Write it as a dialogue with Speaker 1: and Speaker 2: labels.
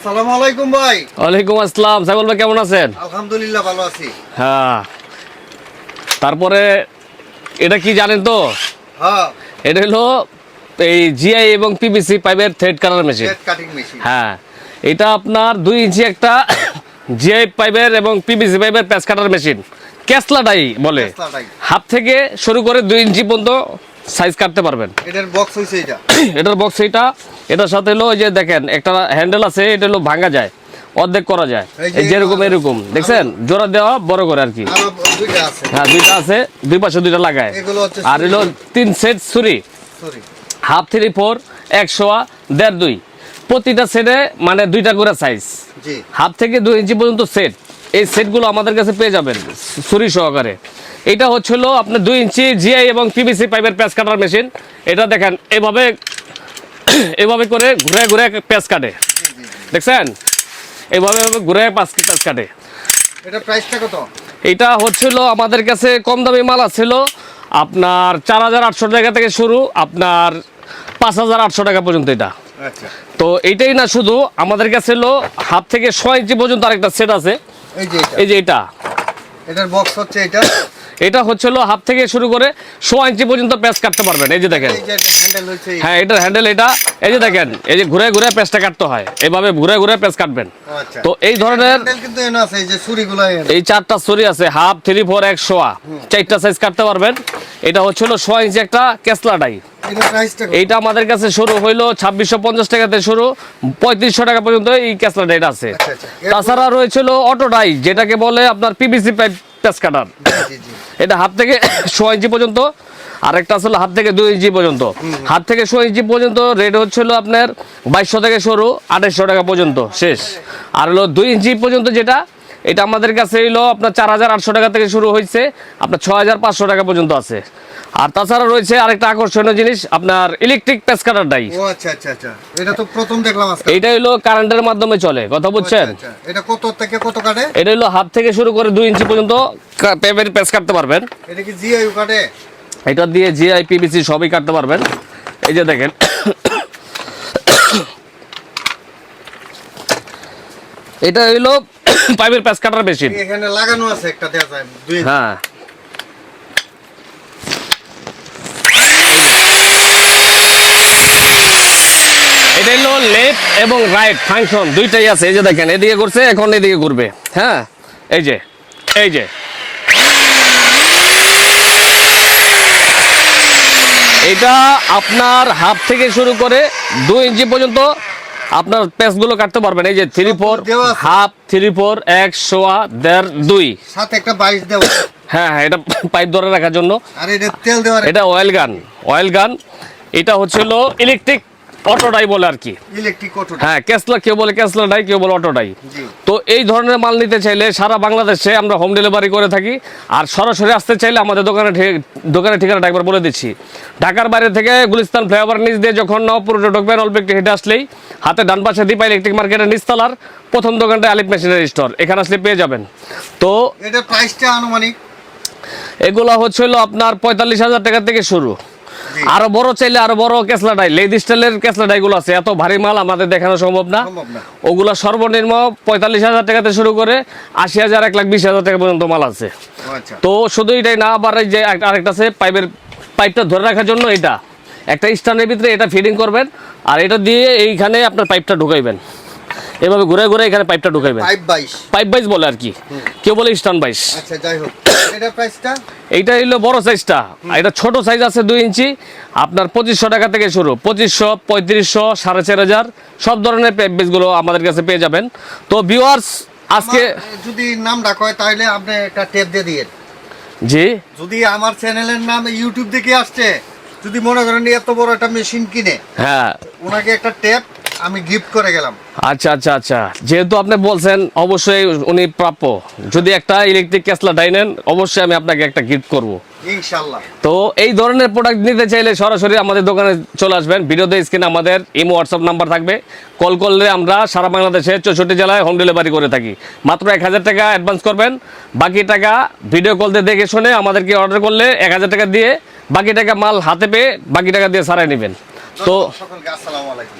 Speaker 1: আসসালামু আলাইকুম ভাই।
Speaker 2: ওয়ালাইকুম আসসালাম। সাইফুল ভাই কেমন আছেন?
Speaker 1: আলহামদুলিল্লাহ ভালো আছি।
Speaker 2: হ্যাঁ, তারপরে এটা কি জানেন তো?
Speaker 1: হ্যাঁ,
Speaker 2: এটা হলো এই জিআই এবং পিভিসি পাইপের থ্রেড কাটার মেশিন।
Speaker 1: Thread cutting machine.
Speaker 2: হ্যাঁ, এটা আপনার 2 ইঞ্চি একটা জিআই পাইপের এবং পিভিসি পাইপের প্যাচ কাটার মেশিন। ক্যাসলাডাই বলে। হাফ থেকে শুরু করে 2 ইঞ্চি পর্যন্ত সাইজ কাটতে পারবেন।
Speaker 1: এটার বক্স হইছে এটা।
Speaker 2: এটার বক্স এইটা, এটার সাথে হলো ওই যে দেখেন একটা হ্যান্ডেল আছে, এটা হলো ভাঙা যায়, অর্ধেক করা যায়, এই যেরকম এরকম দেখছেন, জোড়া দেওয়া বড় করে আর কি। হ্যাঁ, দুইটা আছে, দুই পাশে দুইটা লাগায়। আর হলো 3 সেট ছুরি, হাফ 3 4 100 1.5 2, প্রতিটা সেটে মানে 2টা করে সাইজ, হাফ থেকে 2 ইঞ্চি পর্যন্ত সেট। এই সেটগুলো আমাদের কাছে পেয়ে যাবেন ছুরি সহকারে। এটা হচ্ছিল আপনার 2 ইঞ্চি জিআই এবং পিভিসি পাইপের প্যাচ কাটার মেশিন। এটা দেখেন এভাবে এভাবে করে ঘুরে ঘুরে প্যাচ কাটে, দেখছেন, এভাবে ঘুরে প্যাচ কাটে।
Speaker 1: এটা প্রাইসটা কত?
Speaker 2: এটা হচ্ছিল আমাদের কাছে কম দামি মাল আছিল আপনার 4800 টাকা থেকে শুরু, আপনার 5800 টাকা পর্যন্ত। এটা তো এইটাই না, শুধু আমাদের কাছে হলো হাফ থেকে 6 ইঞ্চি পর্যন্ত আরেকটা সেট আছে। এই যে এটা,
Speaker 1: এটার বক্স হচ্ছে এটা।
Speaker 2: এটা হচ্ছিল হাফ থেকে শুরু করে 6 ইঞ্চি পর্যন্ত প্যাচ কাটতে পারবেন। এই যে দেখেন, হ্যাঁ, এটার হ্যান্ডেল এটা। এই যে দেখেন, এই যে ঘুরে ঘুরে প্যাচটা কাটতে হয়, এভাবে ঘুরে ঘুরে প্যাচ কাটবেন। তো এই ধরনের এই 4টা ছুরি আছে, হাফ 3 4 100 4টা সাইজ কাটতে পারবেন। এটা হচ্ছিল 6 ইঞ্চি একটা ক্যাসলাডাই। এইটা আমাদের কাছে শুরু হইলো 2650 টাকা থেকে শুরু, 3500 টাকা পর্যন্ত এই ক্যাসলাডাইটা আছে। তাছাড়া রয়েছিল অটোডাই, যেটাকে বলে আপনার পিভিসি পাইপ প্যাচ কাটার। এটা হাফ থেকে 6 ইঞ্চি পর্যন্ত, আরেকটা আসলে হাফ থেকে 2 ইঞ্চি পর্যন্ত। হাফ থেকে 6 ইঞ্চি পর্যন্ত রেট হচ্ছিল আপনার 2200 থেকে শুরু, 2800 টাকা পর্যন্ত শেষ। আর হলো 2 ইঞ্চি পর্যন্ত যেটা, এটা আমাদের কাছে হইলো আপনার 4800 টাকা থেকে শুরু হয়েছে, আপনার 6500 টাকা পর্যন্ত আছে। আর তাছাড়া রয়েছে আরেকটা আকর্ষণীয় জিনিস, আপনার ইলেকট্রিক প্যাচ কাটার ডাই।
Speaker 1: ও আচ্ছা আচ্ছা আচ্ছা, এটা তো প্রথম দেখলাম আজকে।
Speaker 2: এটা হলো কারেন্টের মাধ্যমে চলে, কথা বুঝছেন?
Speaker 1: এটা কত থেকে কত কাটে?
Speaker 2: এটা হলো হাফ থেকে শুরু করে 2 ইঞ্চি পর্যন্ত পেপের প্যাচ কাটতে পারবেন।
Speaker 1: এটা কি জিআই কাটে?
Speaker 2: এটা দিয়ে জিআই পিভিসি সবই কাটতে পারবেন। এই যে দেখেন, এটা হলো পাইপের প্যাচ কাটার মেশিন।
Speaker 1: এখানে লাগানো আছে একটা, দেয়া যায় 2 ইঞ্চি।
Speaker 2: হ্যাঁ, এটা হলো লেফট এবং রাইট ফাংশন দুইটাই আছে। এই যে দেখেন, এদিকে করছে, এখন এদিকে ঘুরবে। হ্যাঁ, এই যে এই যে এটা আপনার হাফ থেকে শুরু করে 2 ইঞ্চি পর্যন্ত আপনার প্যাচগুলো কাটতে পারবেন। এই যে 3 4 হাফ 3 4 100 1.5 2
Speaker 1: সাথে একটা 22 দেওয়া।
Speaker 2: হ্যাঁ হ্যাঁ, এটা পাইপ ধরে রাখার জন্য।
Speaker 1: আর এটা তেল দেওয়ার,
Speaker 2: এটা অয়েল গান। এটা হচ্ছে হলো ইলেকট্রিক অটোডাই বলে আর কি।
Speaker 1: ইলেকট্রিক অটো,
Speaker 2: হ্যাঁ, ক্যাসলা কেউ বলে ক্যাসলাডাই, কেউ বলে অটোডাই। তো এই ধরনের মাল নিতে চাইলে সারা বাংলাদেশে আমরা হোম ডেলিভারি করে থাকি। আর সরাসরি আসতে চাইলে আমাদের দোকানের ঠিকানাটা একবার বলে দিচ্ছি। ঢাকার বাইরে থেকে গুলিস্তান ফ্লাইওভার নিচ দিয়ে যখন নবপুর ঢুকবেন, অল্প একটু হেঁটে আসলেই হাতে ডান পাশে দীপা ইলেকট্রিক মার্কেটের নিচতলার প্রথম দোকানটা আলিফ মেশিনারি স্টোর, এখানে আসলে পেয়ে যাবেন। তো
Speaker 1: এটা প্রাইসটা আনুমানিক
Speaker 2: এগুলা হচ্ছে হলো আপনার 45,000 টাকা থেকে শুরু। আরো বড় চাইলে আরো বড় ক্যাসলাডাই, লেদ স্টাইলের ক্যাসলাডাই গুলো আছে। এত ভারী মাল আমাদের দেখানো সম্ভব না। ওগুলা সর্বনিম্ন 45,000 টাকা থেকে শুরু করে 80,000 1,20,000 টাকা পর্যন্ত মাল আছে। তো শুধু এটাই না, আবার এই যে আরেকটা আছে পাইপটা ধরে রাখার জন্য, এটা একটা স্ট্যান্ডের ভিতরে এটা ফিডিং করবেন, আর এটা দিয়ে এইখানে আপনার পাইপটা ঢুকাইবেন, এভাবে ঘুরে ঘুরে এখানে পাইপটা ঢুকাইবেন। পাইপ বাইস বলে আর কি, কেউ বলে স্ট্যান্ড বাইস।
Speaker 1: আচ্ছা, যাই হোক, এটা প্রাইসটা,
Speaker 2: এইটা হলো বড় সাইজটা। এটা ছোট সাইজ আছে 2 ইঞ্চি, আপনার 2500 টাকা থেকে শুরু, 2500 3500 4,500 সব ধরনের পাইপ বেসগুলো আমাদের কাছে পেয়ে যাবেন। তো ভিউয়ার্স, আজকে
Speaker 1: যদি নাম ডাক হয় তাহলে আপনি একটা টেপ দিয়ে দিয়েন।
Speaker 2: জি,
Speaker 1: যদি আমার চ্যানেলের নাম ইউটিউব দেখে আসছে, যদি মনে করেন এত বড় একটা মেশিন কিনে,
Speaker 2: হ্যাঁ,
Speaker 1: ওনাকে একটা টেপ আমি গিফট করে গেলাম।
Speaker 2: আচ্ছা আচ্ছা আচ্ছা, যেহেতু আপনি বলছেন অবশ্যই উনি প্রাপ্য। যদি একটা ইলেকট্রিক ক্যাসলাডাই নেন, অবশ্যই আমি আপনাকে একটা গিফট করব
Speaker 1: ইনশাআল্লাহ।
Speaker 2: তো এই ধরনের প্রোডাক্ট নিতে চাইলে সরাসরি আমাদের দোকানে চলে আসবেন। ভিডিওতে স্ক্রিনে আমাদের ইমো হোয়াটসঅ্যাপ নাম্বার থাকবে, কল করলে আমরা সারা বাংলাদেশে 64 জেলায় হোম ডেলিভারি করে থাকি। মাত্র 1000 টাকা অ্যাডভান্স করবেন, বাকি টাকা ভিডিও কল দিয়ে দেখে শুনে আমাদেরকে অর্ডার করলে 1000 টাকা দিয়ে, বাকি টাকা মাল হাতে পেয়ে বাকি টাকা দিয়ে সারাই নেবেন। তো
Speaker 1: সকলকে আসসালামু আলাইকুম।